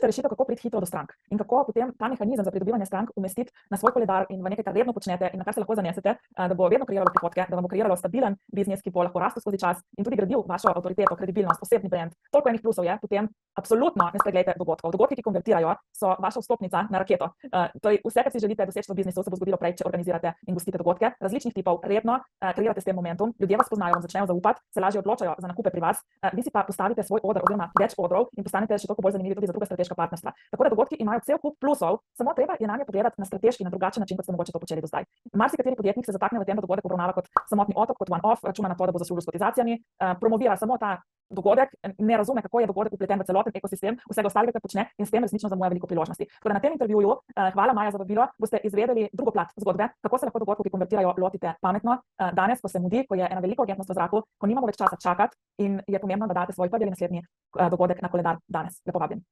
Iščete rešitev, kako priti hitro do strank in kako potem ta mehanizem za pridobivanje strank umestiti na svoj koledar in v nekaj, kar redno počnete in na kar se lahko zanesete, da bo vedno kreiralo prihodke, da vam bo kreiralo stabilen biznis, ki bo lahko rastel skozi čas in tudi gradil vašo avtoriteto, kredibilnost, osebni brand. Toliko enih plusov je, potem absolutno ne spregledajte dogodkov. Dogodki, ki konvertirajo, so vaša vstopnica na raketo. Torej, vse, kar si želite doseči v biznisu, se bo zgodilo prej, če organizirate in gostite dogodke različnih tipov, redno kreirate s tem momentum, ljudje vas poznajo, vam začnejo zaupati, se lažje odločajo za nakupe pri vas, vi si pa postavite svoj oder oziroma več odrov in postanete še toliko bolj zanimivi tudi za druga strateška partnerstva. Tako da dogodki imajo cel kup plusov, samo treba je nanje pogledati na strateški, na drugačen način, kot ste mogoče to počeli do zdaj. Marsikateri podjetnik se zatakne v tem, da dogodek obravnava kot samotni otok, kot one-off, računa na to, da bo zaslužil s kotizacijami, promovira samo ta dogodek, ne razume, kako je dogodek vpleten v celoten ekosistem vsega ostalega, kar počne in s tem resnično zamuja veliko priložnosti. Tako da na tem intervjuju, hvala Maja za vabilo, boste izvedeli drugo plat zgodbe, kako se lahko dogodkov, ki konvertirajo, lotite pametno. Danes, ko se mudi, ko je ena velika urgentnost v zraku, ko nimamo več časa čakati in je pomembno, da date svoj prvi ali naslednji dogodek na koledar danes. Lepo vabim.